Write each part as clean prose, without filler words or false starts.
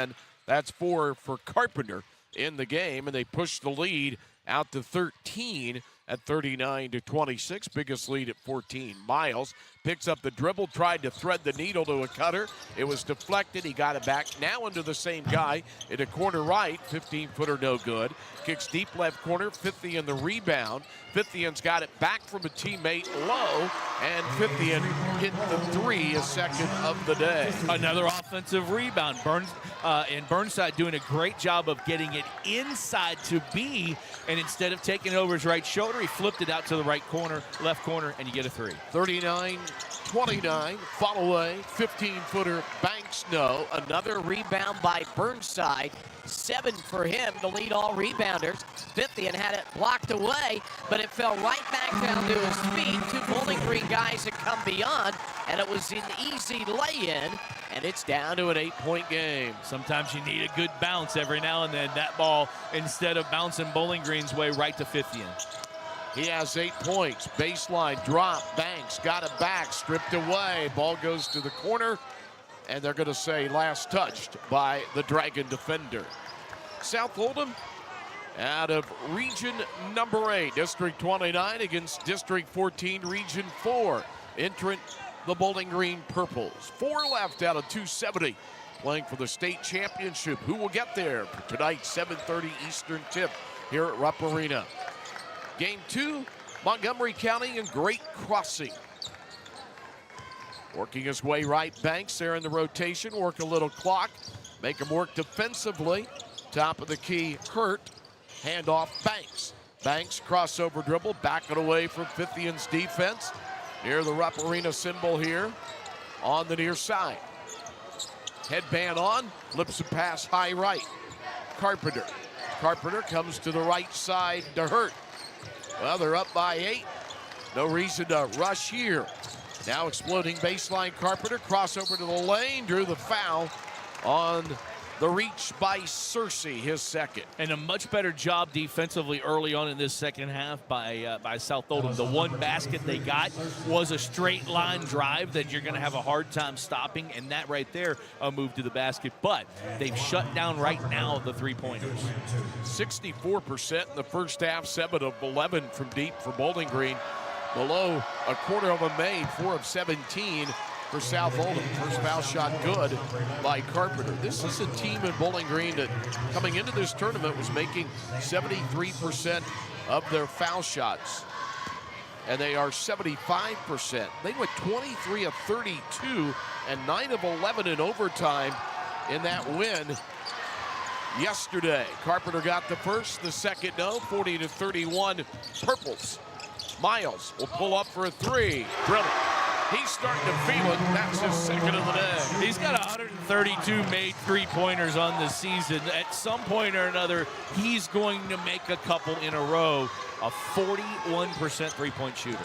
10. That's 4 for Carpenter in the game, and they push the lead out to 13 at 39-26. Biggest lead at 14. Miles picks up the dribble, tried to thread the needle to a cutter. It was deflected. He got it back. Now into the same guy in a corner right. 15-footer no good. Kicks deep left corner. Fithian the rebound. Fithian's got it back from a teammate low, and Fithian hit the three, his second of the day. Another offensive rebound. And Burnside doing a great job of getting it inside to B, and instead of taking it over his right shoulder, he flipped it out to the right corner, left corner, and you get a three. 39-29, follow away, 15-footer, Banks no. Another rebound by Burnside. 7 for him, the lead all rebounders. Fithian had it blocked away, but it fell right back down to his feet. 2 Bowling Green guys had come beyond, and it was an easy lay-in, and it's down to an 8-point game. Sometimes you need a good bounce every now and then. That ball, instead of bouncing Bowling Green's way, right to Fithian. He has 8 points. Baseline drop. Banks got it back. Stripped away. Ball goes to the corner. And they're going to say last touched by the Dragon defender. South Oldham out of region number 8. District 29 against District 14, region 4. Entrant, the Bowling Green Purples. 4 left out of 270. Playing for the state championship. Who will get there for tonight's 7:30 Eastern tip here at Rupp Arena. Game 2, Montgomery County and Great Crossing. Working his way right, Banks there in the rotation. Work a little clock, make him work defensively. Top of the key, Hurt. Hand off, Banks. Banks crossover dribble, back it away from Fithian's defense. Near the Rupp Arena symbol here on the near side. Headband on, flips a pass high right. Carpenter. Carpenter comes to the right side to Hurt. Well, they're up by 8. No reason to rush here. Now exploding baseline, Carpenter, crossover to the lane, drew the foul on the reach by Searcy, his second. And a much better job defensively early on in this second half by South Oldham. The one basket they got was a straight line drive that you're going to have a hard time stopping, and that right there moved to the basket. But they've shut down right now the three-pointers. 64% in the first half, 7 of 11 from deep for Bowling Green. Below a quarter of them made, 4 of 17 for South Oldham. First foul shot good by Carpenter. This is a team in Bowling Green that coming into this tournament was making 73% of their foul shots. And they are 75%. They went 23 of 32 and 9 of 11 in overtime in that win yesterday. Carpenter got the first, the second no, 40-31 Purples. Miles will pull up for a 3. Drill it. He's starting to feel it. That's his second of the day. He's got 132 made three-pointers on the season. At some point or another, he's going to make a couple in a row. A 41% three-point shooter.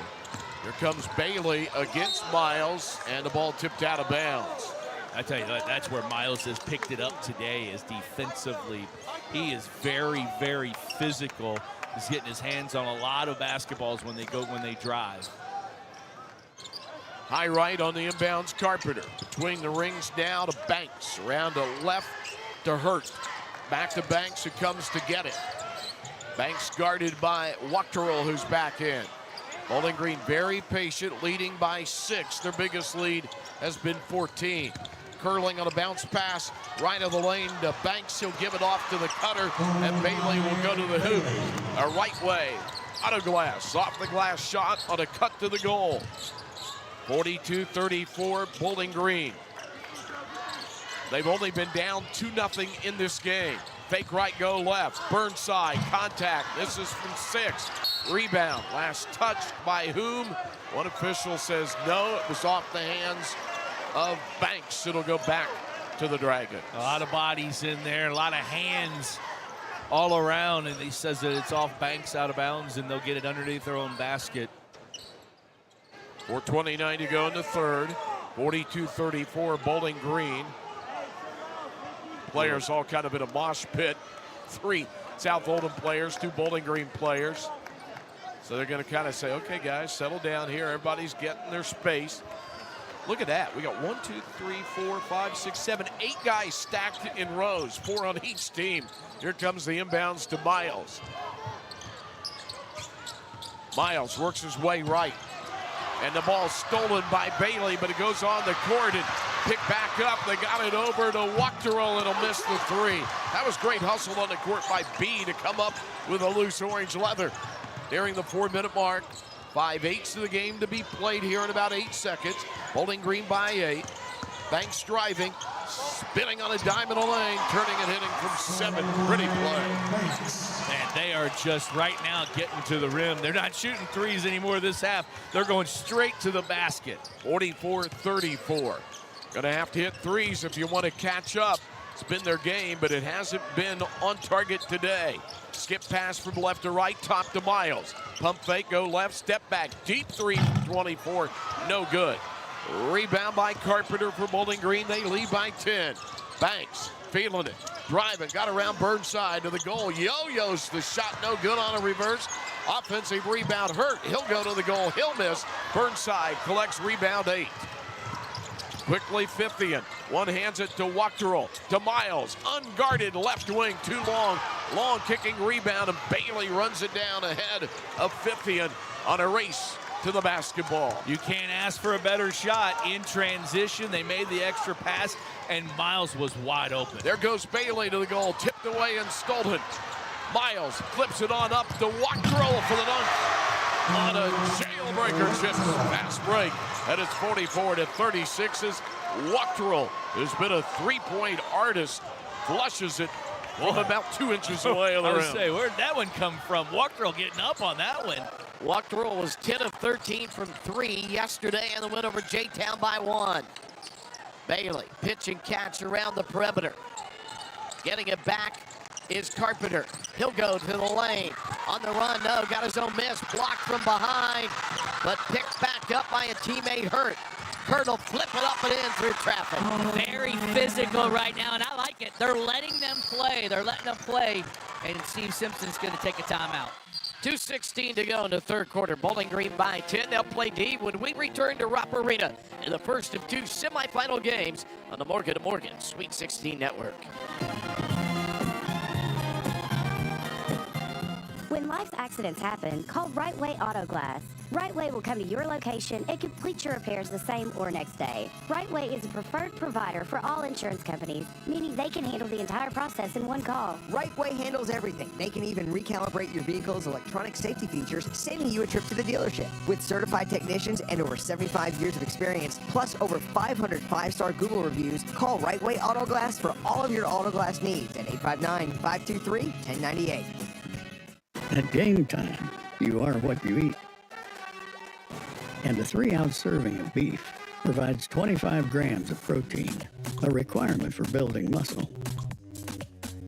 Here comes Bailey against Miles, and the ball tipped out of bounds. I tell you, that's where Miles has picked it up today, is defensively. He is very, very physical. He's getting his hands on a lot of basketballs when they drive. High right on the inbounds, Carpenter. Between the rings now to Banks. Around to left to Hurt. Back to Banks, who comes to get it. Banks guarded by Wachterl, who's back in. Bowling Green very patient, leading by 6. Their biggest lead has been 14. Curling on a bounce pass, right of the lane to Banks. He'll give it off to the cutter, and Bailey will go to the hoop. A right way, out of glass, off the glass shot on a cut to the goal. 42-34, Bowling Green. They've only been down 2-0 in this game. Fake right, go left. Burnside, contact. This is from 6. Rebound, last touched by whom? One official says no, it was off the hands of Banks. It'll go back to the Dragons. A lot of bodies in there, a lot of hands all around, and he says that it's off Banks, out of bounds, and they'll get it underneath their own basket. 4:29 to go in the third. 42-34, Bowling Green. Players all kind of in a mosh pit. 3 South Oldham players, 2 Bowling Green players. So they're going to kind of say, okay, guys, settle down here. Everybody's getting their space. Look at that. We got 1, 2, 3, 4, 5, 6, 7, 8 guys stacked in rows, 4 on each team. Here comes the inbounds to Miles. Miles works his way right. And the ball stolen by Bailey, but it goes on the court and picked back up. They got it over to Wachterl, and he'll miss the 3. That was great hustle on the court by B to come up with a loose orange leather. Nearing the 4-minute mark. 5/8 of the game to be played here in about 8 seconds. Bowling Green by 8. Banks driving, spinning on a dime in the lane, turning and hitting from 7. Pretty play. And they are just right now getting to the rim. They're not shooting threes anymore this half. They're going straight to the basket. 44-34. Gonna have to hit threes if you want to catch up. It's been their game, but it hasn't been on target today. Skip pass from left to right, top to Miles. Pump fake, go left, step back, deep 3 from 24, no good. Rebound by Carpenter for Bowling Green. They lead by 10. Banks feeling it, driving, got around Burnside to the goal. Yo-yos the shot, no good on a reverse. Offensive rebound hurt. He'll go to the goal, he'll miss. Burnside collects rebound 8. Quickly Fithian, one hands it to Wachterl, to Miles, unguarded left wing, too long. Long kicking rebound, and Bailey runs it down ahead of Fithian on a race to the basketball. You can't ask for a better shot. In transition, they made the extra pass, and Miles was wide open. There goes Bailey to the goal, tipped away and stolen. Miles flips it on up to Wachterl for the dunk. On a jailbreaker chip, fast break, and it's 44-36 as Wachterl has been a three-point artist, flushes it from about 2 inches away on the rim. Say, where'd that one come from? Wachterl getting up on that one. Wachterl was 10 of 13 from 3 yesterday in the win over J-Town by 1. Bailey, pitch and catch around the perimeter. Getting it back is Carpenter. He'll go to the lane. On the run, no, got his own miss. Blocked from behind, but picked back up by a teammate Hurt. Hurt will flip it up and in through traffic. Very physical right now, and I like it. They're letting them play. They're letting them play, and Steve Simpson's going to take a timeout. 2:16 to go in the third quarter. Bowling Green by 10. They'll play D when we return to Rupp Arena in the first of 2 semifinal games on the Morgan & Morgan Sweet 16 Network. When life's accidents happen, call Right Way Auto Glass. Right Way will come to your location and complete your repairs the same or next day. Right Way is a preferred provider for all insurance companies, meaning they can handle the entire process in one call. Right Way handles everything. They can even recalibrate your vehicle's electronic safety features, saving you a trip to the dealership. With certified technicians and over 75 years of experience, plus over 500 5-star Google reviews, call Right Way Auto Glass for all of your auto glass needs at 859-523-1098. At game time, you are what you eat. And a 3-ounce serving of beef provides 25 grams of protein, a requirement for building muscle.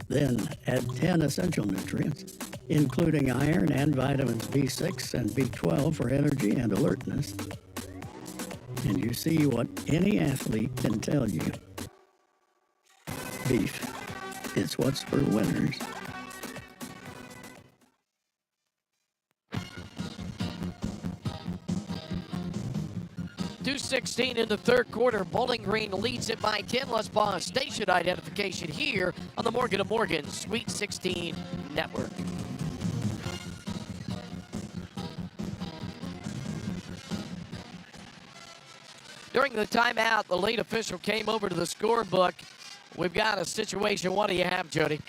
Then add 10 essential nutrients, including iron and vitamins B6 and B12 for energy and alertness. And you see what any athlete can tell you. Beef. It's what's for winners. 2:16 in the third quarter. Bowling Green leads it by 10. Let's pause station identification here on the Morgan & Morgan Sweet 16 Network. During the timeout, the lead official came over to the scorebook. We've got a situation. What do you have, Jody?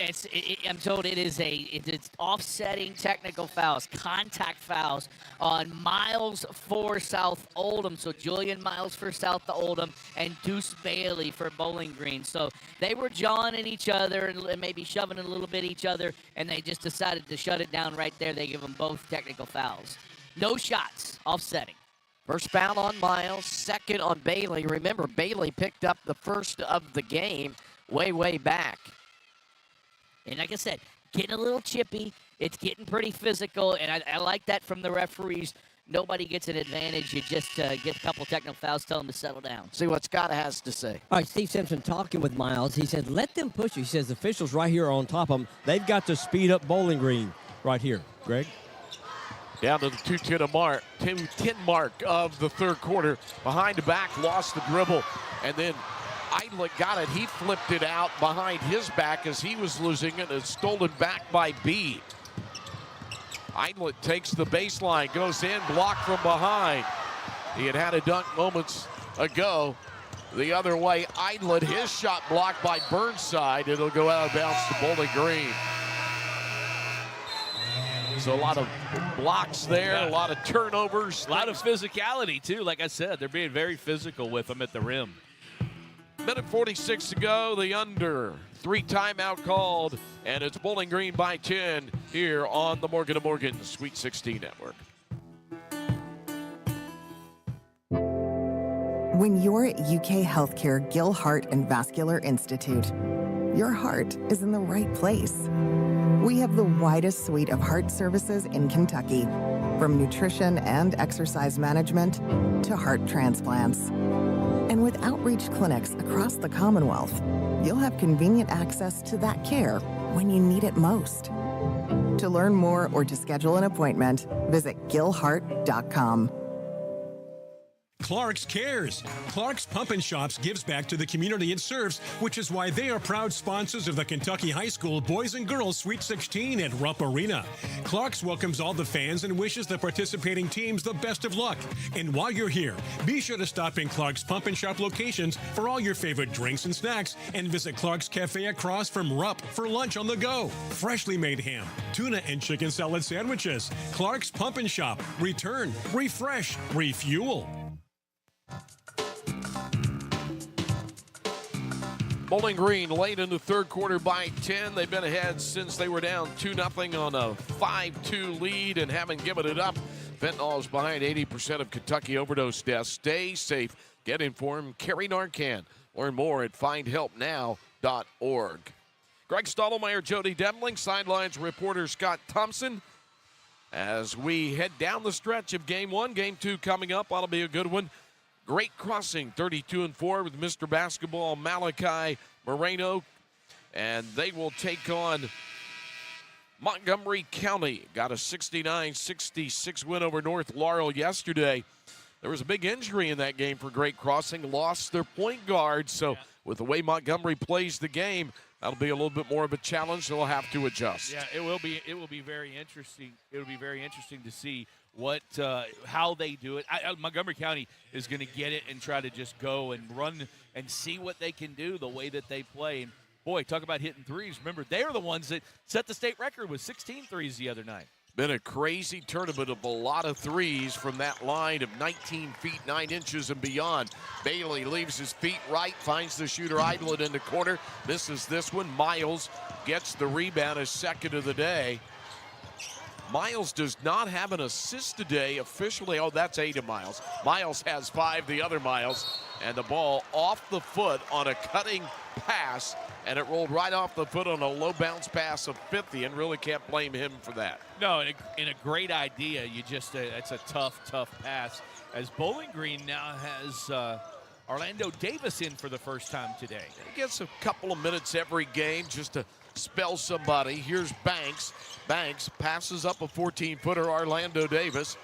I'm told it's offsetting technical fouls, contact fouls on Miles for South Oldham. So Julian Miles for South Oldham and Deuce Bailey for Bowling Green. So they were jawing at each other and maybe shoving a little bit each other, and they just decided to shut it down right there. They give them both technical fouls. No shots, offsetting. First foul on Miles, second on Bailey. Remember, Bailey picked up the first of the game way back. And like I said, getting a little chippy. It's getting pretty physical, and I like that from the referees. Nobody gets an advantage. You just get a couple technical fouls, tell them to settle down. See what Scott has to say. All right, Steve Simpson talking with Miles. He said, let them push you. He says, the officials right here on top of them, they've got to speed up Bowling Green right here. Greg? Down to the 2:10 mark of the third quarter. Behind the back, lost the dribble, and then Eidlet got it. He flipped it out behind his back as he was losing it. It's stolen back by B. Eidlet takes the baseline, goes in, blocked from behind. He had a dunk moments ago. The other way, Eidlet, his shot blocked by Burnside. It'll go out of bounds to Bowling Green. So a lot of blocks there, a lot of turnovers. A lot of physicality, too. Like I said, they're being very physical with them at the rim. Minute 46 to go, the under. 3 timeout called, and it's Bowling Green by 10 here on the Morgan & Morgan Sweet 16 Network. When you're at UK HealthCare Gill Heart and Vascular Institute, your heart is in the right place. We have the widest suite of heart services in Kentucky, from nutrition and exercise management to heart transplants. And with outreach clinics across the Commonwealth, you'll have convenient access to that care when you need it most. To learn more or to schedule an appointment, visit gillheart.com. Clark's cares. Clark's Pump and Shops gives back to the community it serves, which is why they are proud sponsors of the Kentucky High School Boys and Girls Sweet 16 at Rupp Arena. Clark's welcomes all the fans and wishes the participating teams the best of luck. And while you're here, be sure to stop in Clark's Pump and Shop locations for all your favorite drinks and snacks, and visit Clark's Cafe across from Rupp for lunch on the go. Freshly made ham, tuna and chicken salad sandwiches. Clark's Pump and Shop. Return, refresh, refuel. Bowling Green late in the third quarter by 10. They've been ahead since they were down 2-0 on a 5-2 lead and haven't given it up. Fentanyl is behind 80% of Kentucky overdose deaths. Stay safe. Get informed. Carry Narcan. Learn more at findhelpnow.org. Greg Stottlemyre, Jody Demling, sidelines reporter Scott Thompson. As we head down the stretch of Game 1, Game 2 coming up. That'll be a good one. Great Crossing, 32-4 with Mr. Basketball Malachi Moreno. And they will take on Montgomery County. Got a 69-66 win over North Laurel yesterday. There was a big injury in that game for Great Crossing. Lost their point guard. So with the way Montgomery plays the game, that'll be a little bit more of a challenge. They'll have to adjust. Yeah, it will be very interesting. It will be very interesting to see how they do it. Montgomery County is going to get it and try to just go and run and see what they can do the way that they play. And boy, talk about hitting threes. Remember, they are the ones that set the state record with 16 threes the other night. Been a crazy tournament of a lot of threes from that line of 19 feet 9 inches and beyond. Bailey leaves his feet right, finds the shooter Eidlet in the corner, misses this one. Miles gets the rebound, his second of the day. Miles does not have an assist today officially. Oh, that's 8 of Miles. Miles has 5, the other Miles. And the ball off the foot on a cutting pass, and it rolled right off the foot on a low bounce pass of 50, and really can't blame him for that. No, and a great idea. It's a tough pass. As Bowling Green now has Orlando Davis in for the first time today. He gets a couple of minutes every game just to spell somebody. Here's Banks. Banks passes up a 14-footer, Orlando Davis.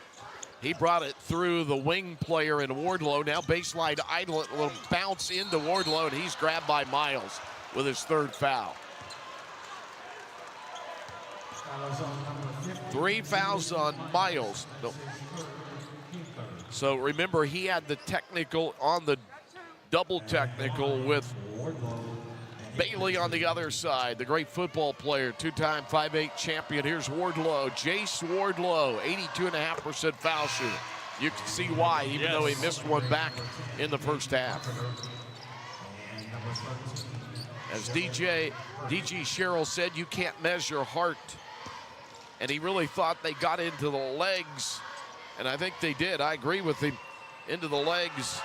He brought it through the wing player in Wardlow. Now baseline Eidlet will bounce into Wardlow, and he's grabbed by Miles with his third foul. 3 fouls on Miles. So remember, he had the technical on the double technical with Bailey on the other side, the great football player, 2-time 5'8 champion. Here's Wardlow, Jace Wardlow, 82.5% foul shooter. You can see why, even though he missed one back in the first half. As DG Sherrill said, you can't measure heart. And he really thought they got into the legs, and I think they did. I agree with him, into the legs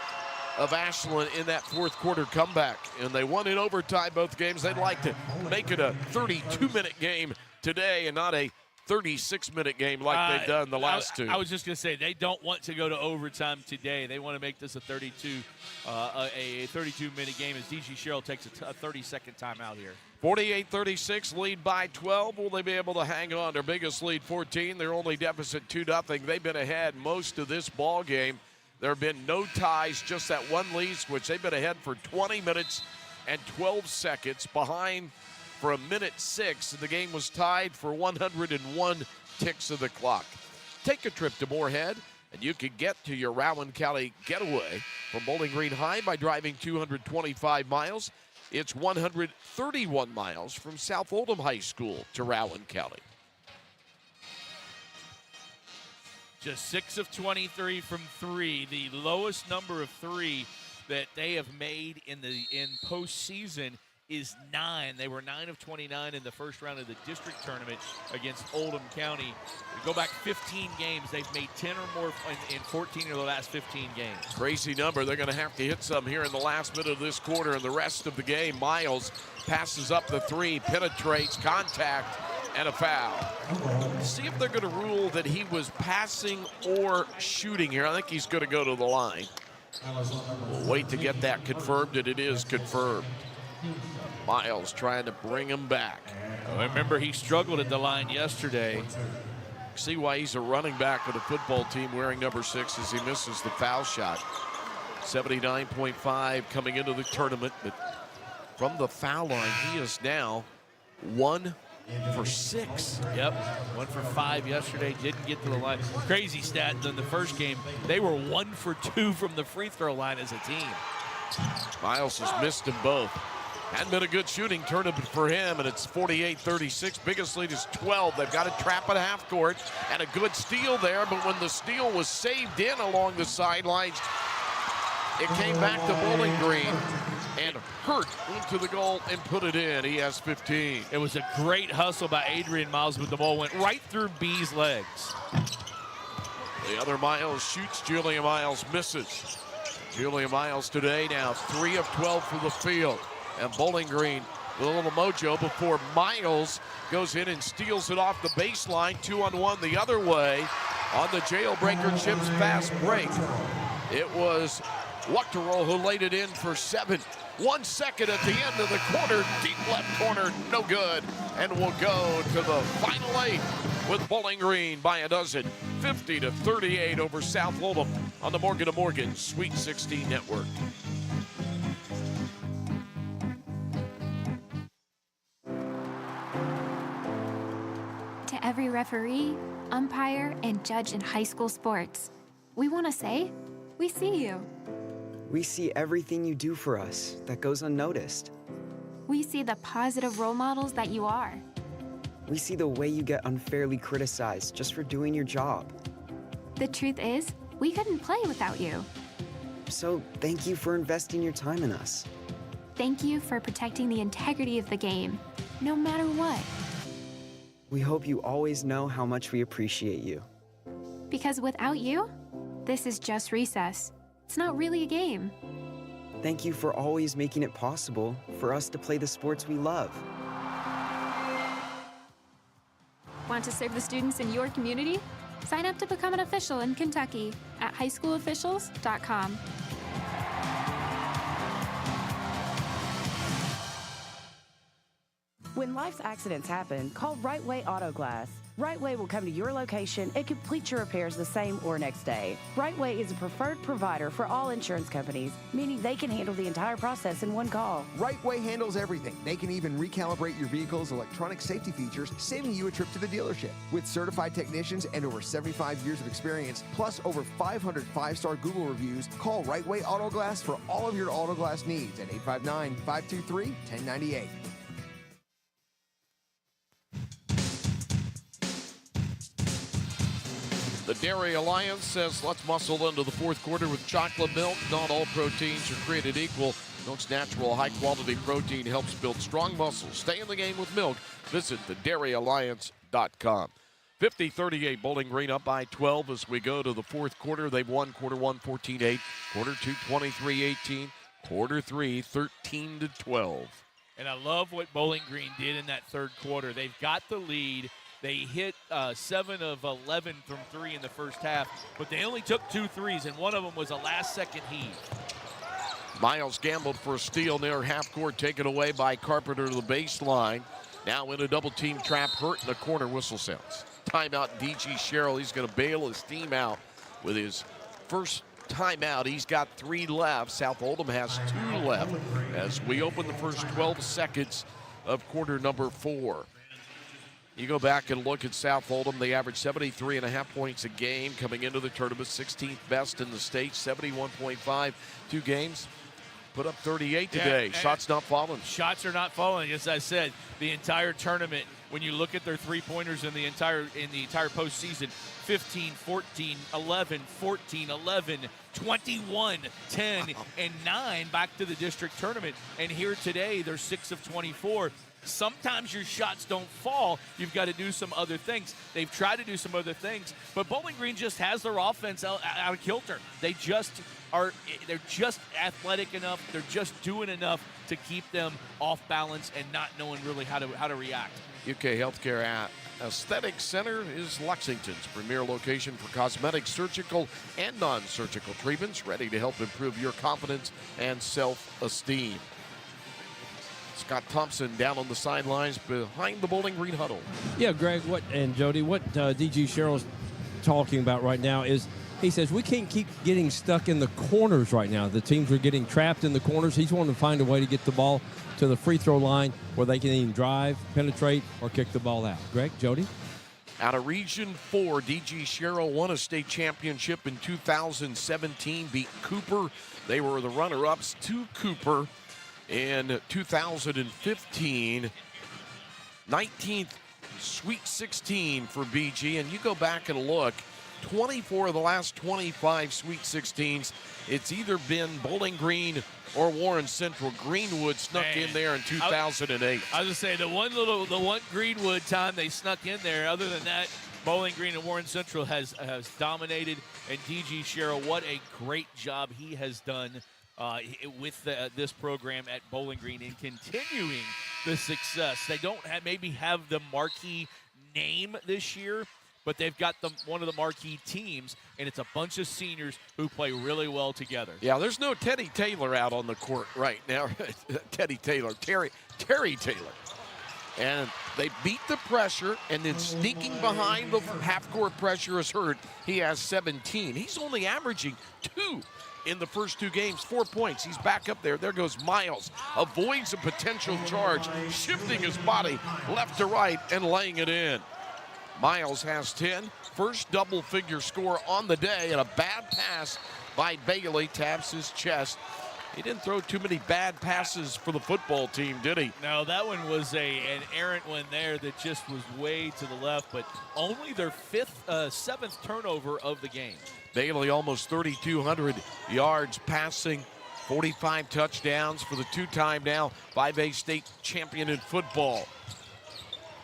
of Ashland in that fourth quarter comeback. And they won in overtime both games. They'd like to make it a 32-minute game today and not a 36-minute game like they've done the last two. I was just going to say, they don't want to go to overtime today. They want to make this a 32-minute game as D.G. Sherrill takes a 30-second timeout here. 48-36, lead by 12. Will they be able to hang on? Their biggest lead, 14. Their only deficit, 2-0. They've been ahead most of this ball game. There have been no ties, just that one lead switch. They've been ahead for 20 minutes and 12 seconds, behind for a minute 6. The game was tied for 101 ticks of the clock. Take a trip to Moorhead, and you can get to your Rowan County getaway from Bowling Green High by driving 225 miles. It's 131 miles from South Oldham High School to Rowan County. Just 6 of 23 from 3, the lowest number of 3 that they have made in postseason is 9. They were 9 of 29 in the first round of the district tournament against Oldham County. We go back 15 games, they've made 10 or more in 14 of the last 15 games. Crazy number. They're going to have to hit some here in the last minute of this quarter and the rest of the game. Miles passes up the 3, penetrates, contact, and a foul. See if they're going to rule that he was passing or shooting here. I think he's going to go to the line. We'll wait to get that confirmed, and it is confirmed. Miles trying to bring him back. I remember he struggled at the line yesterday. See why he's a running back for the football team wearing number 6 as he misses the foul shot. 79.5 coming into the tournament, but from the foul line, he is now 1 for 6. Yep, 1 for 5 yesterday, didn't get to the line. Crazy stat in the first game, they were 1 for 2 from the free throw line as a team. Miles has missed them both. Hadn't been a good shooting tournament for him, and it's 48-36. Biggest lead is 12. They've got a trap at half court and a good steal there, but when the steal was saved in along the sidelines, it came back to Bowling Green, and Hurt into the goal and put it in. He has 15. It was a great hustle by Adrian Miles, but the ball went right through B's legs. The other Miles shoots. Julia Miles misses. Julia Miles today now 3 of 12 from the field. And Bowling Green with a little mojo before Miles goes in and steals it off the baseline. 2-on-1 the other way on the Jailbreaker Chips fast break. It was Wachterol who laid it in for 7. 1 second at the end of the quarter. Deep left corner, no good. And we'll go to the final 8 with Bowling Green by a dozen. 50-38 over South Oldham on the Morgan & Morgan Sweet 16 Network. To every referee, umpire, and judge in high school sports, we want to say, we see you. We see everything you do for us that goes unnoticed. We see the positive role models that you are. We see the way you get unfairly criticized just for doing your job. The truth is, we couldn't play without you. So thank you for investing your time in us. Thank you for protecting the integrity of the game, no matter what. We hope you always know how much we appreciate you. Because without you, this is just recess. It's not really a game. Thank you for always making it possible for us to play the sports we love. Want to serve the students in your community? Sign up to become an official in Kentucky at highschoolofficials.com. When life's accidents happen, call Right Way Auto Glass. Right Way will come to your location and complete your repairs the same or next day. Right Way is a preferred provider for all insurance companies, meaning they can handle the entire process in one call. Right Way handles everything. They can even recalibrate your vehicle's electronic safety features, saving you a trip to the dealership. With certified technicians and over 75 years of experience, plus over 500 5-star Google reviews, call Right Way Auto Glass for all of your auto glass needs at 859-523-1098. The Dairy Alliance says let's muscle into the fourth quarter with chocolate milk. Not all proteins are created equal. Milk's natural, high-quality protein helps build strong muscles. Stay in the game with milk. Visit thedairyalliance.com. 50-38, Bowling Green up by 12 as we go to the fourth quarter. They've won quarter 1, 14-8, quarter 2, 23-18, quarter 3, 13-12. And I love what Bowling Green did in that third quarter. They've got the lead. They hit 7 of 11 from 3 in the first half, but they only took 2 threes, and one of them was a last-second heave. Miles gambled for a steal near half court, taken away by Carpenter to the baseline. Now in a double-team trap, hurt in the corner, whistle sounds. Timeout, D.G. Sherrill. He's going to bail his team out with his first timeout. He's got 3 left. South Oldham has 2 left as we open the first 12 seconds of quarter number 4. You go back and look at South Oldham. They average 73.5 points a game coming into the tournament, 16th best in the state, 71.5. 2 games. Put up 38 today. Shots not falling. Shots are not falling. As I said, the entire tournament, when you look at their three-pointers in the entire postseason, 15, 14, 11, 14, 11, 21, 10, and 9 back to the district tournament. And here today, they're 6 of 24. Sometimes your shots don't fall. You've got to do some other things. They've tried to do some other things, but Bowling Green just has their offense out of kilter. They're just athletic enough. They're just doing enough to keep them off balance and not knowing really how to react. UK HealthCare Aesthetic Center is Lexington's premier location for cosmetic, surgical, and non-surgical treatments, ready to help improve your confidence and self-esteem. Scott Thompson down on the sidelines behind the Bowling Green huddle. Yeah, Greg, and Jody, what D.G. Sherrill's talking about right now is he says we can't keep getting stuck in the corners right now. The teams are getting trapped in the corners. He's wanting to find a way to get the ball to the free throw line where they can either drive, penetrate, or kick the ball out. Greg, Jody? Out of Region 4, D.G. Sherrill won a state championship in 2017, beat Cooper. They were the runner-ups to Cooper in 2015. 19th Sweet 16 for BG, and you go back and look, 24 of the last 25 Sweet 16s, it's either been Bowling Green or Warren Central. Greenwood snuck in there in 2008. I was going to say, the one Greenwood time they snuck in there. Other than that, Bowling Green and Warren Central has dominated. And D.G. Sherrill, what a great job he has done with this program at Bowling Green in continuing the success. They don't maybe have the marquee name this year, but they've got one of the marquee teams, and it's a bunch of seniors who play really well together. Yeah, there's no Teddy Taylor out on the court right now. Terry Taylor. And they beat the pressure, and then sneaking behind the half-court pressure is hurt. He has 17. He's only averaging 2 in the first 2 games, 4 points. He's back up there. There goes Miles. Avoids a potential charge, shifting his body left to right and laying it in. Miles has 10. First double-figure score on the day, and a bad pass by Bailey taps his chest. He didn't throw too many bad passes for the football team, did he? No, that one was an errant one there that just was way to the left, but only their 7th turnover of the game. Bailey almost 3,200 yards passing, 45 touchdowns for the 2-time now 5A state champion in football.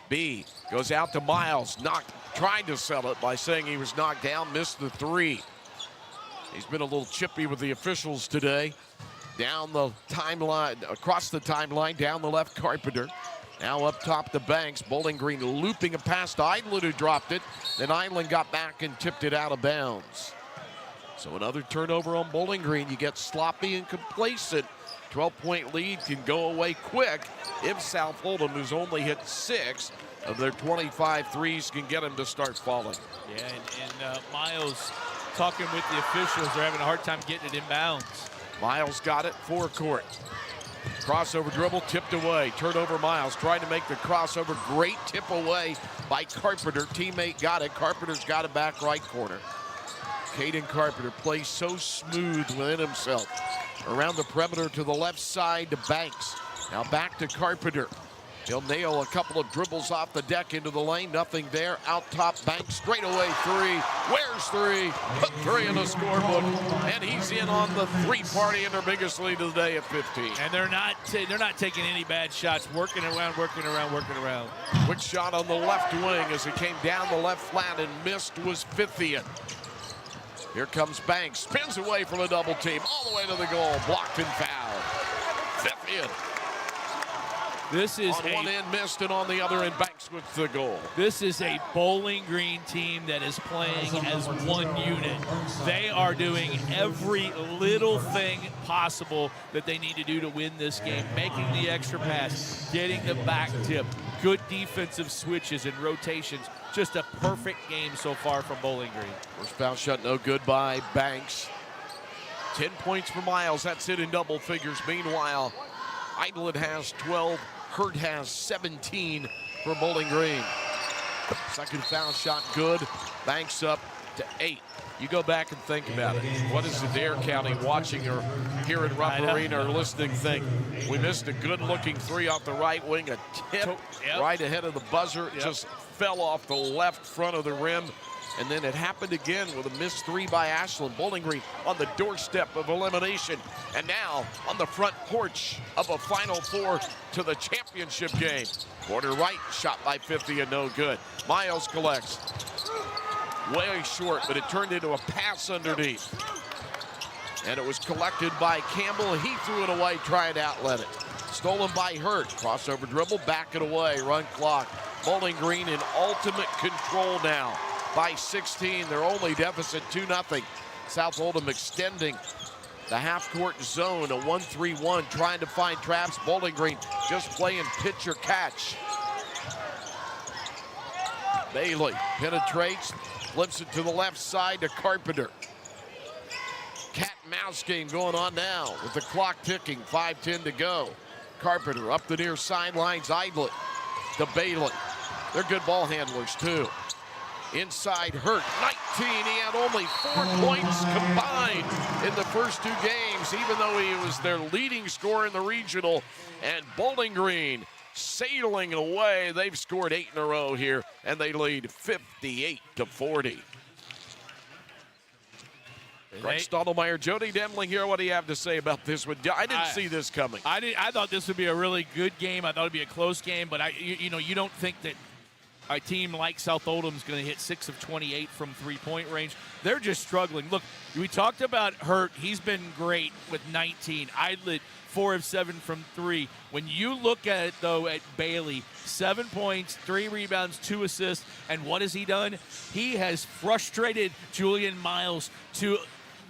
B goes out to Miles, tried to sell it by saying he was knocked down, missed the 3. He's been a little chippy with the officials today. Down the timeline, across the timeline, down the left, Carpenter. Now up top the Banks. Bowling Green looping a pass to Idland, who dropped it. Then Idland got back and tipped it out of bounds. So another turnover on Bowling Green. You get sloppy and complacent. 12-point lead can go away quick if South Oldham, who's only hit 6 of their 25 threes, can get them to start falling. Yeah, and Miles talking with the officials. They're having a hard time getting it inbounds. Miles got it, forecourt. Crossover dribble, tipped away. Turnover Miles, trying to make the crossover. Great tip away by Carpenter. Teammate got it. Carpenter's got it back right corner. Caden Carpenter plays so smooth within himself. Around the perimeter to the left side to Banks. Now back to Carpenter. He'll nail a couple of dribbles off the deck into the lane. Nothing there. Out top, Banks straight away 3. Where's 3? Put 3 in the scorebook. And he's in on the 3 party in their biggest lead of the day at 15. And they're not taking any bad shots. Working around. Quick shot on the left wing as it came down the left flat and missed was Fithian. Here comes Banks. Spins away from a double team. All the way to the goal. Blocked and fouled. Fithian. This is on one end missed, and on the other end Banks with the goal. This is a Bowling Green team that is playing as one unit. They are doing every little thing possible that they need to do to win this game, making the extra pass, getting the back tip, good defensive switches and rotations. Just a perfect game so far from Bowling Green. First foul shot no good by Banks. 10 points for Miles. That's it in double figures. Meanwhile, Idlet has 12. Hurt has 17 for Bowling Green. Second foul shot good. Banks up to 8. You go back and think about it. What does Adair County watching or here in Rupp Arena or listening think? We missed a good-looking three off the right wing, a tip right ahead of the buzzer. It just fell off the left front of the rim. And then it happened again with a missed three by Ashland. Bowling Green on the doorstep of elimination. And now on the front porch of a Final Four to the championship game. Quarter right, shot by 50 and no good. Miles collects. Way short, but it turned into a pass underneath. And it was collected by Campbell. He threw it away, tried to outlet it. Stolen by Hurt. Crossover dribble, back it away, run clock. Bowling Green in ultimate control now. By 16, their only deficit 2-0. South Oldham extending the half-court zone, a 1-3-1, trying to find traps. Bowling Green just playing pitch or catch. Bailey penetrates, flips it to the left side to Carpenter. Cat and mouse game going on now with the clock ticking, 5:10 to go. Carpenter up the near sidelines, Idlet to Bailey. They're good ball handlers too. Inside Hurt, 19. He had only 4 points combined in the first 2 games, even though he was their leading scorer in the regional. And Bowling Green sailing away. They've scored 8 in a row here, and they lead 58-40. Greg Stottlemyre, Jody Demling here. What do you have to say about this one? I didn't see this coming. I thought this would be a really good game. I thought it'd be a close game, but you don't think that a team like South Oldham is going to hit 6 of 28 from three-point range. They're just struggling. Look, we talked about Hurt. He's been great with 19. Idlet, 4 of 7 from 3. When you look at it, though, at Bailey, 7 points, 3 rebounds, 2 assists, and what has he done? He has frustrated Julian Miles to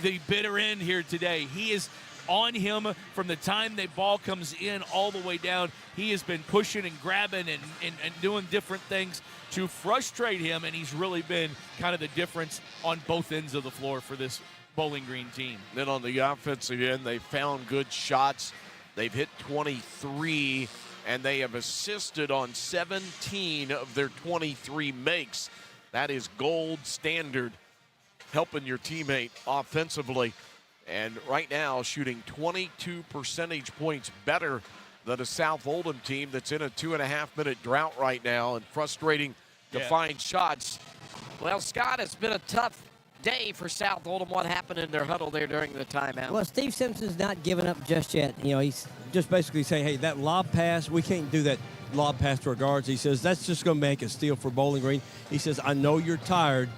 the bitter end here today. He is on him from the time the ball comes in all the way down. He has been pushing and grabbing and doing different things to frustrate him, and he's really been kind of the difference on both ends of the floor for this Bowling Green team. Then on the offensive end, they found good shots. They've hit 23, and they have assisted on 17 of their 23 makes. That is gold standard, helping your teammate offensively. And right now, shooting 22 percentage points better than a South Oldham team that's in a 2.5-minute drought right now and frustrating to find shots. Well, Scott, it's been a tough day for South Oldham. What happened in their huddle there during the timeout? Well, Steve Simpson's not giving up just yet. You know, he's just basically saying, hey, that lob pass, we can't do that lob pass to our guards. He says, that's just going to make a steal for Bowling Green. He says, I know you're tired,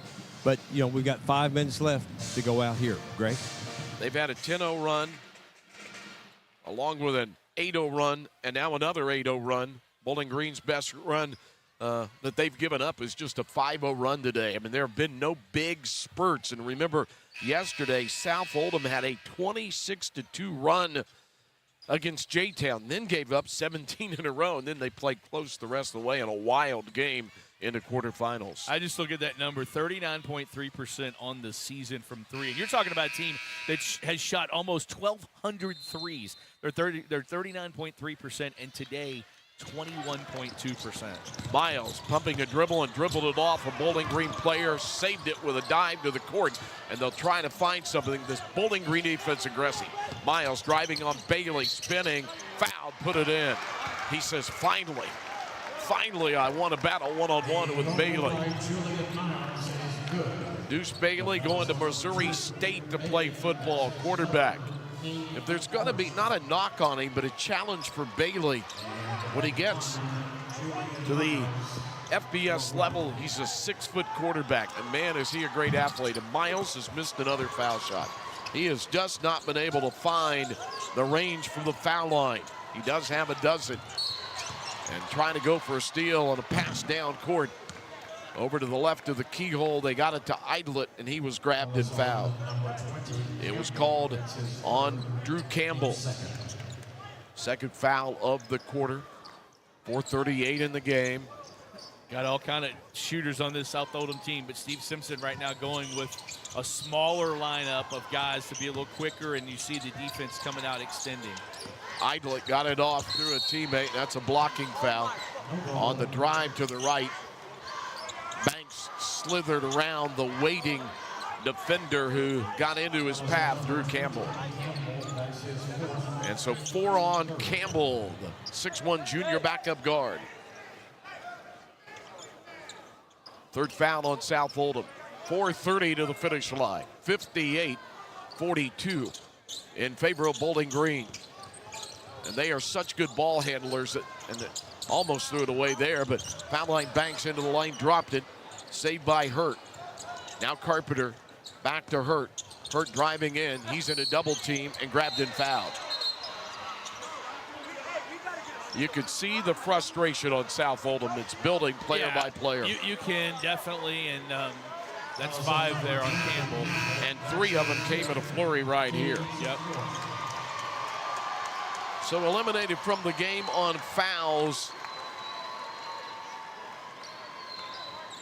but, you know, we've got 5 minutes left to go out here. Greg? They've had a 10-0 run, along with an 8-0 run, and now another 8-0 run. Bowling Green's best run that they've given up is just a 5-0 run today. I mean, there have been no big spurts. And remember, yesterday, South Oldham had a 26-2 run against J-Town, then gave up 17 in a row, and then they played close the rest of the way in a wild game into quarterfinals. I just look at that number, 39.3% on the season from 3. And you're talking about a team that has shot almost 1,200 threes. They're 39.3%, and today, 21.2%. Miles pumping a dribble and dribbled it off a Bowling Green player, saved it with a dive to the court, and they'll try to find something. This Bowling Green defense aggressive. Miles driving on Bailey, spinning, fouled, put it in. He says, finally, I won a battle one-on-one with Bailey. Deuce Bailey going to Missouri State to play football, quarterback. If there's going to be not a knock on him, but a challenge for Bailey when he gets to the FBS level, he's a 6-foot quarterback. And man, is he a great athlete. And Miles has missed another foul shot. He has just not been able to find the range from the foul line. He does have a dozen. and trying to go for a steal on a pass down court. Over to the left of the keyhole, they got it to Idlet, and he was grabbed and fouled. It was called on Drew Campbell. Second foul of the quarter. 4:38 in the game. Got all kind of shooters on this South Oldham team, but Steve Simpson right now going with a smaller lineup of guys to be a little quicker, and you see the defense coming out extending. Idlet got it off through a teammate. That's a blocking foul. On the drive to the right, Banks slithered around the waiting defender who got into his path, Drew Campbell. And so 4 on Campbell, the 6'1" junior backup guard. Third foul on South Oldham. 4:30 to the finish line. 58-42 in favor of Bowling Green. And they are such good ball handlers that, almost threw it away there, but foul line Banks into the lane, dropped it. Saved by Hurt. Now Carpenter back to Hurt. Hurt driving in. He's in a double team and grabbed and fouled. You could see the frustration on South Oldham. It's building player by player. You can definitely, and that's 5 there on Campbell. And 3 of them came in a flurry right here. Yep. So eliminated from the game on fouls.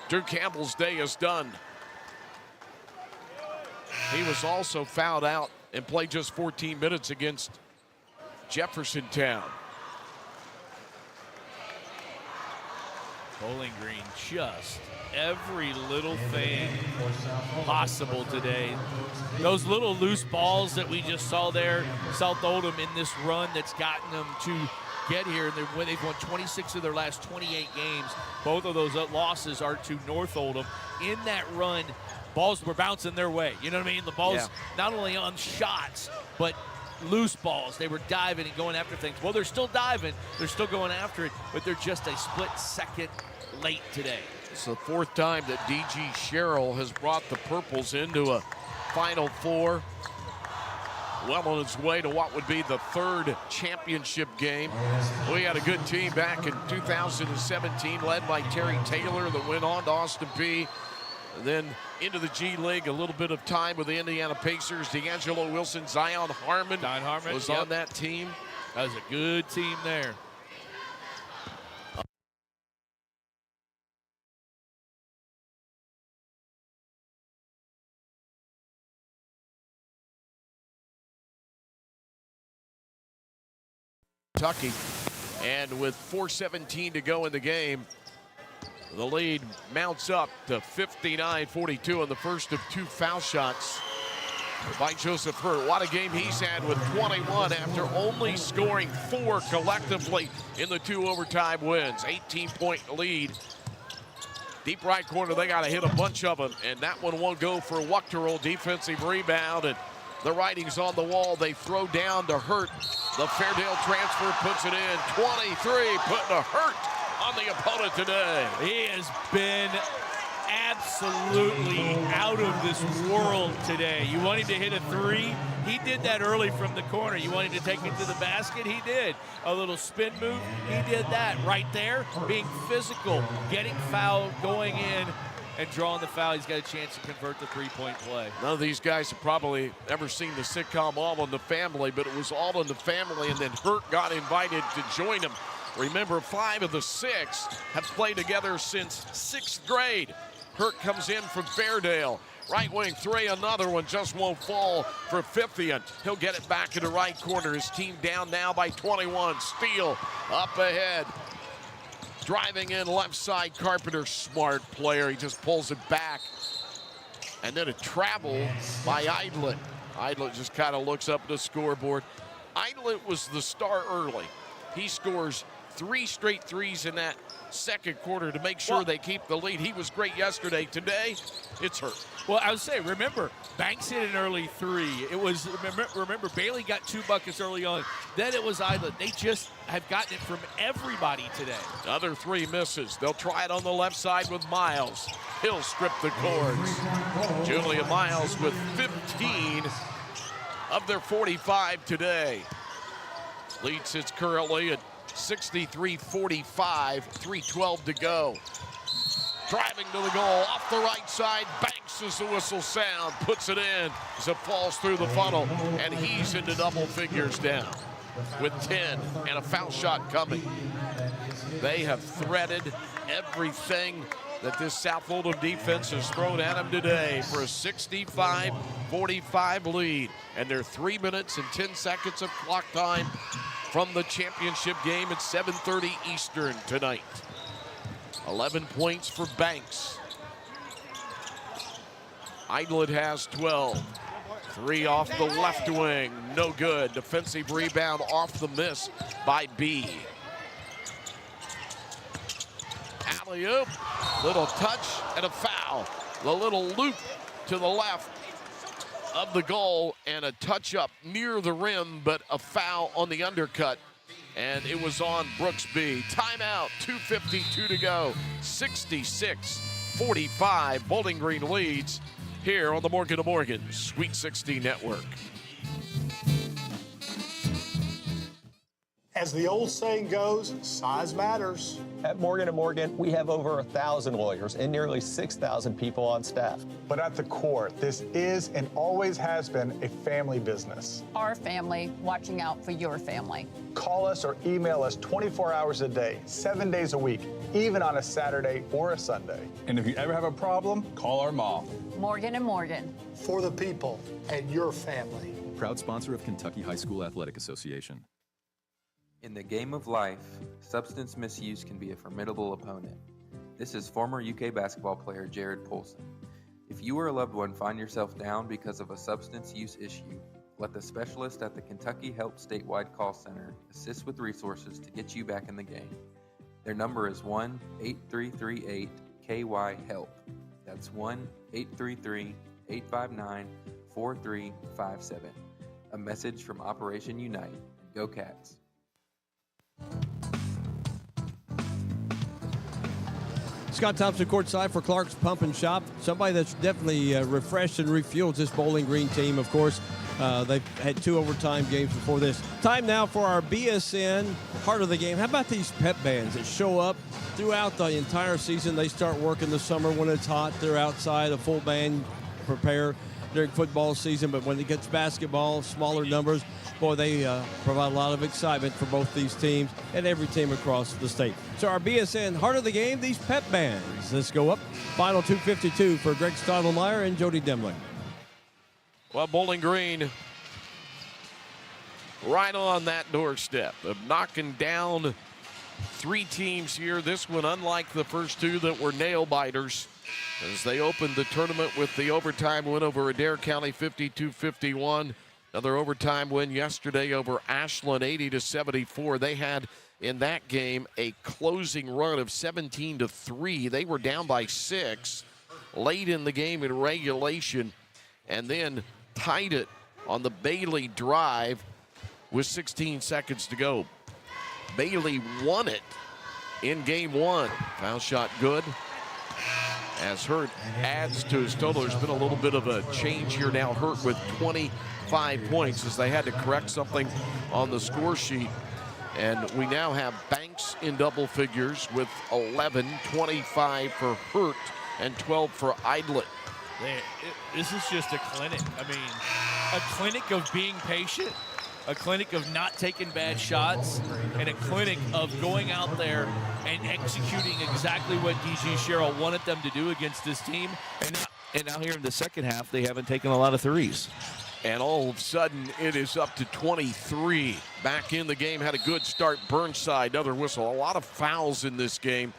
Drew Campbell's day is done. He was also fouled out and played just 14 minutes against Jeffersontown. Bowling Green, just every little thing possible today. Those little loose balls that we just saw there, South Oldham in this run that's gotten them to get here. They've won 26 of their last 28 games. Both of those losses are to North Oldham. In that run, balls were bouncing their way. You know what I mean? The balls not only on shots, but loose balls. They were diving and going after things. Well, they're still diving. They're still going after it, but they're just a split second late today. It's the 4th time that D.G. Sherrill has brought the Purples into a Final Four. Well on its way to what would be the 3rd championship game. We had a good team back in 2017, led by Terry Taylor, that went on to Austin Peay. Then into the G League, a little bit of time with the Indiana Pacers. D'Angelo Wilson, Zion Harmon was on that team. That was a good team there. Kentucky, and with 4:17 to go in the game, the lead mounts up to 59-42 on the first of 2 foul shots by Joseph Hurt. What a game he's had with 21 after only scoring 4 collectively in the 2 overtime wins. 18-point lead. Deep right corner, they got to hit a bunch of them, and that one won't go for Wuchterl. Defensive rebound, and the writing's on the wall. They throw down to Hurt. The Fairdale transfer puts it in. 23, putting a Hurt on the opponent today. He has been absolutely out of this world today. You want him to hit a 3? He did that early from the corner. You want him to take it to the basket? He did. A little spin move? He did that right there. Being physical, getting fouled, going in, and drawing the foul. He's got a chance to convert the 3-point play. None of these guys have probably ever seen the sitcom All in the Family, but it was All in the Family, and then Hurt got invited to join him. Remember, 5 of the 6 have played together since 6th grade. Hurt comes in from Fairdale. Right wing 3, another one just won't fall for Fithian. He'll get it back in the right corner. His team down now by 21. Steele up ahead. Driving in left side, Carpenter, smart player. He just pulls it back. And then a travel by Idlet. Idlet just kind of looks up at the scoreboard. Idlet was the star early. He scores 3 straight threes in that second quarter to make sure they keep the lead. He was great yesterday. Today, it's Hurt. Well, I would say, remember, Banks hit an early 3. It was, remember, Bailey got 2 buckets early on. Then it was Island. They just have gotten it from everybody today. Other 3 misses. They'll try it on the left side with Miles. He'll strip the cords. Julia Miles with 15 of their 45 today. Lead sits currently at 63-45, 3:12 to go. Driving to the goal, off the right side, Banks as the whistle sound, puts it in as it falls through the funnel, and he's into double figures down with 10 and a foul shot coming. They have threaded everything that this South Oldham defense has thrown at them today for a 65-45 lead. And they're 3 minutes and 10 seconds of clock time from the championship game at 7:30 Eastern tonight. 11 points for Banks. Idlet has 12. 3 off the left wing, no good. Defensive rebound off the miss by B. Alley-oop, little touch and a foul. The little loop to the left of the goal and a touch up near the rim, but a foul on the undercut. And it was on Brooks B. Timeout, 2:52 to go, 66-45. Bowling Green leads here on the Morgan & Morgan Sweet 16 Network. As the old saying goes, size matters. At Morgan & Morgan, we have over 1,000 lawyers and nearly 6,000 people on staff. But at the core, this is and always has been a family business. Our family watching out for your family. Call us or email us 24 hours a day, 7 days a week, even on a Saturday or a Sunday. And if you ever have a problem, call our mom. Morgan & Morgan. For the people and your family. Proud sponsor of Kentucky High School Athletic Association. In the game of life, substance misuse can be a formidable opponent. This is former UK basketball player Jared Polson. If you or a loved one find yourself down because of a substance use issue, let the specialist at the Kentucky Help Statewide Call Center assist with resources to get you back in the game. Their number is 1-8338-KY-HELP. That's 1-833-859-4357. A message from Operation Unite. Go Cats. Scott Thompson courtside for Clark's Pump and Shop. Somebody that's definitely refreshed and refueled this Bowling Green team, of course. They've had 2 overtime games before this. Time now for our BSN Heart of the Game. How about these pep bands that show up throughout the entire season? They start work in the summer when it's hot. They're outside, a full band prepare during football season. But when it gets basketball, smaller numbers, boy, they provide a lot of excitement for both these teams and every team across the state. So our BSN Heart of the Game, these pep bands. Let's go up. Final 2:52 for Greg Stottlemyre and Jody Demling. Well, Bowling Green right on that doorstep of knocking down 3 teams here. This one, unlike the first 2 that were nail-biters, as they opened the tournament with the overtime win over Adair County 52-51. Another overtime win yesterday over Ashland 80-74. They had in that game a closing run of 17-3. They were down by 6 late in the game in regulation and then tied it on the Bailey drive with 16 seconds to go. Bailey won it in game 1. Foul shot good. As Hurt adds to his total, there's been a little bit of a change here now. Hurt with 25 points as they had to correct something on the score sheet. And we now have Banks in double figures with 11, 25 for Hurt, and 12 for Idlet. This is just a clinic. I mean, a clinic of being patient, a clinic of not taking bad shots, and a clinic of going out there and executing exactly what DG Sherrill wanted them to do against this team. And now here in the second half, they haven't taken a lot of threes. And all of a sudden, it is up to 23. Back in the game, had a good start. Burnside, another whistle. A lot of fouls in this game.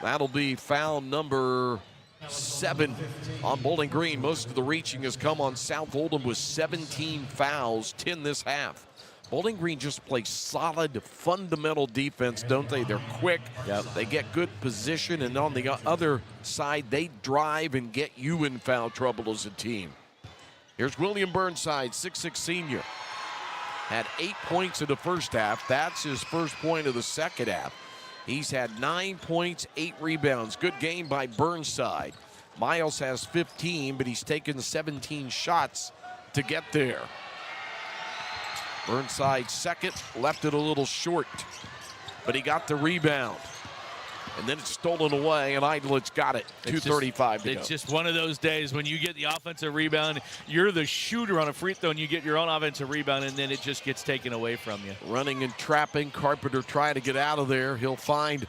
That'll be foul number 7 on Bowling Green. Most of the reaching has come on South Oldham with 17 fouls, 10 this half. Bowling Green just plays solid, fundamental defense, don't they? They're quick. Yep. They get good position, and on the other side, they drive and get you in foul trouble as a team. Here's William Burnside, 6'6" senior. Had 8 points in the first half. That's his first point of the second half. He's had 9 points, 8 rebounds. Good game by Burnside. Miles has 15, but he's taken 17 shots to get there. Burnside second, left it a little short. but he got the rebound. And then it's stolen away, and Idlet's got it. 2:35 to go. It's just one of those days when you get the offensive rebound, you're the shooter on a free throw, and you get your own offensive rebound, and then it just gets taken away from you. Running and trapping. Carpenter trying to get out of there. He'll find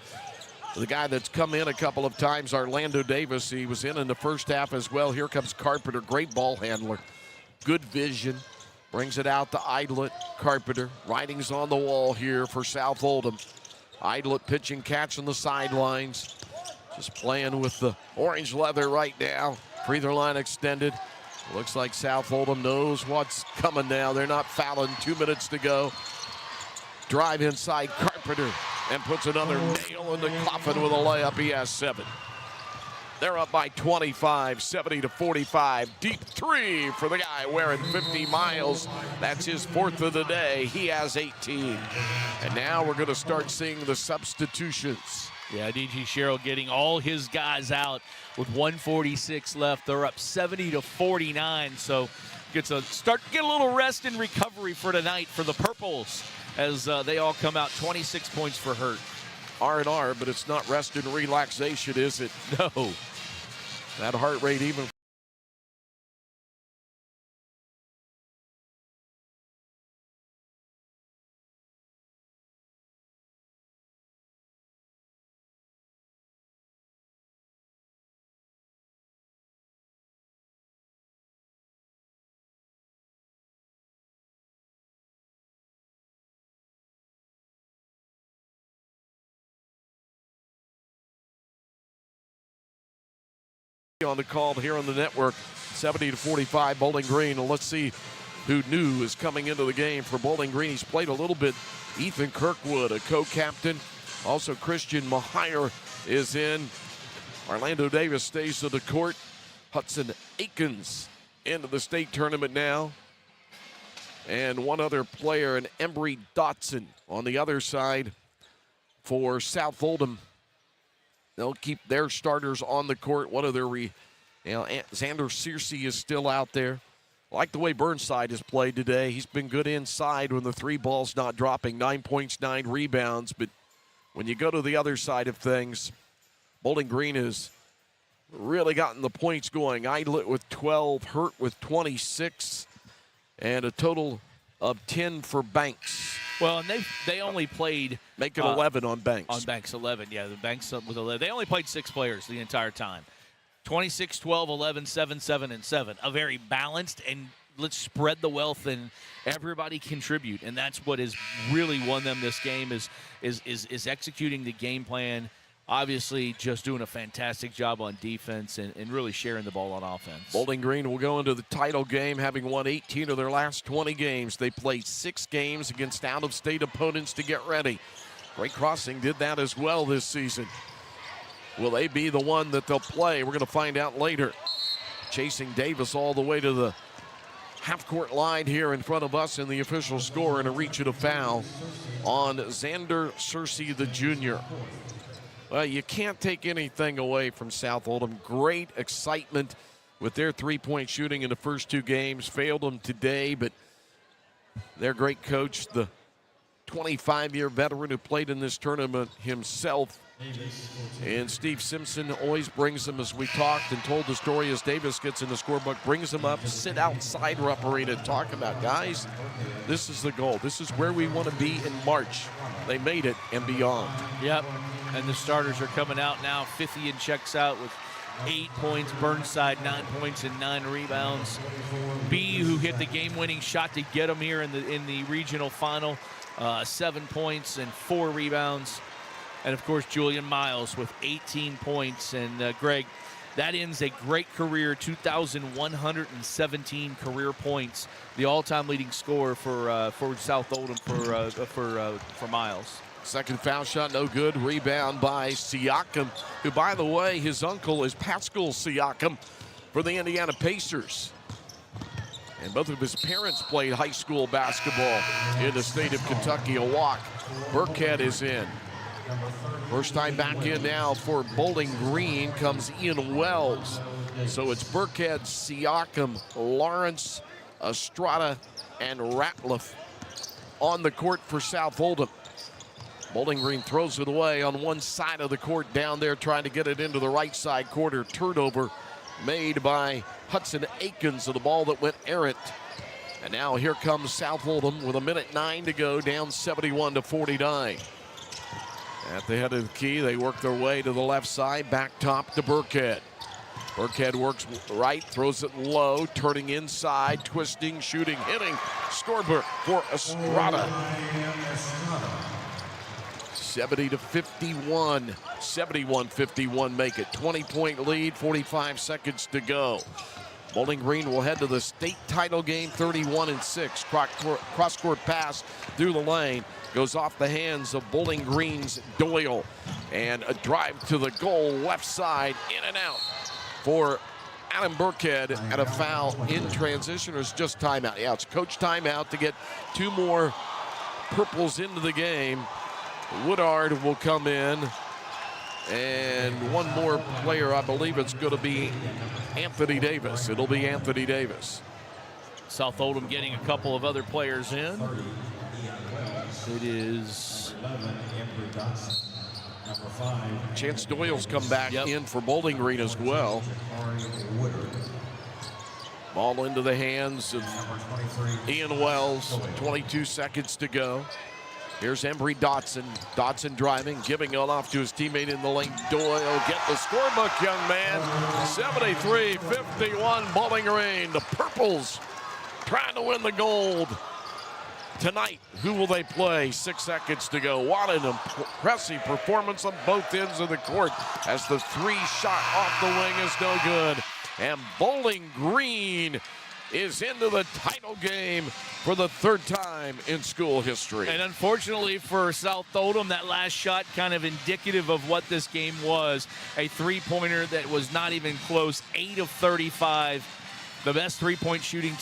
the guy that's come in a couple of times, Orlando Davis. He was in the first half as well. Here comes Carpenter, great ball handler. Good vision. Brings it out to Idlet. Carpenter. Writings on the wall here for South Oldham. Idlet pitching catch on the sidelines. Just playing with the orange leather right now. Free throw line extended. Looks like South Oldham knows what's coming now. They're not fouling. 2 minutes to go. Drive inside Carpenter and puts another nail in the coffin with a layup. He has 7. They're up by 25, 70-45. Deep three for the guy wearing 50 miles. That's his 4th of the day. He has 18. And now we're going to start seeing the substitutions. Yeah, D.G. Sherrill getting all his guys out with 1:46 left. They're up 70-49. So get a little rest and recovery for tonight for the Purples as they all come out. 26 points for Hurt. R&R, but it's not rest and relaxation, is it? No. That heart rate even. On the call here on the network, 70-45 Bowling Green. And let's see who new is coming into the game for Bowling Green. He's played a little bit. Ethan Kirkwood, a co-captain. Also Christian Mahier is in. Orlando Davis stays to the court. Hudson Aikens into the state tournament now. And one other player, an Embry Dotson on the other side for South Oldham. They'll keep their starters on the court. One of their, Xander Searcy is still out there. I like the way Burnside has played today. He's been good inside when the 3 ball's not dropping. 9 points, 9 rebounds. But when you go to the other side of things, Bowling Green has really gotten the points going. Idlet with 12, Hurt with 26, and a total of 10 for Banks. Well, and they only played... Make it 11 on Banks. On Banks, 11. Yeah, the Banks was 11. They only played 6 players the entire time. 26, 12, 11, 7, 7, and 7. A very balanced, and let's spread the wealth and everybody contribute. And that's what has really won them this game is executing the game plan. Obviously, just doing a fantastic job on defense and really sharing the ball on offense. Bowling Green will go into the title game having won 18 of their last 20 games. They played 6 games against out-of-state opponents to get ready. Great Crossing did that as well this season. Will they be the one that they'll play? We're going to find out later. Chasing Davis all the way to the half-court line here in front of us in the official score, and a reach and a foul on Xander Searcy, the junior. Well, you can't take anything away from South Oldham. Great excitement with their 3-point shooting in the first 2 games. Failed them today, but their great coach, the 25-year veteran who played in this tournament himself, and Steve Simpson always brings them, as we talked and told the story as Davis gets in the scorebook, brings them up, sit outside Rupp Arena and talk about, guys, this is the goal. This is where we want to be in March. They made it and beyond. Yep. And the starters are coming out now. Fithian checks out with 8 points. Burnside, 9 points and 9 rebounds. B, who hit the game-winning shot to get them here in the regional final, 7 points and 4 rebounds. And, of course, Julian Miles with 18 points. And, Greg, that ends a great career, 2,117 career points, the all-time leading scorer for South Oldham for Miles. Second foul shot, no good. Rebound by Siakam, who, by the way, his uncle is Pascal Siakam for the Indiana Pacers. And both of his parents played high school basketball in the state of Kentucky. A walk. Burkhead is in. First time back in now for Bowling Green comes Ian Wells. So it's Burkhead, Siakam, Lawrence, Estrada, and Ratliff on the court for South Oldham. Bowling Green throws it away on one side of the court down there, trying to get it into the right side corner. Turnover made by Hudson Aikens of the ball that went errant. And now here comes South Oldham with 1:09 to go, down 71-49. At the head of the key, they work their way to the left side, back top to Burkhead. Burkhead works right, throws it low, turning inside, twisting, shooting, hitting. Scorebook for Estrada. 70-51. 71-51 make it. 20-point lead, 45 seconds to go. Bowling Green will head to the state title game, 31-6. Cross-court pass through the lane. Goes off the hands of Bowling Green's Doyle. And a drive to the goal, left side, in and out for Adam Burkhead, and a foul in transition, or it's just timeout? Yeah, it's coach timeout to get two more purples into the game. Woodard will come in, and one more player, I believe it's going to be Anthony Davis. It'll be Anthony Davis. South Oldham getting a couple of other players in. It is Chance Doyle's come back in for Bowling Green as well. Ball into the hands of Ian Wells. 22 seconds to go. Here's Embry Dotson. Dotson driving, giving it off to his teammate in the lane. Doyle, get the scorebook, young man. 73-51 Bowling Green. The Purples trying to win the gold. Tonight, who will they play? 6 seconds to go. What an impressive performance on both ends of the court as the three shot off the wing is no good. And Bowling Green is into the title game for the third time in school history. And unfortunately for South Oldham, that last shot kind of indicative of what this game was. A three-pointer that was not even close, 8 of 35. The best three-point shooting team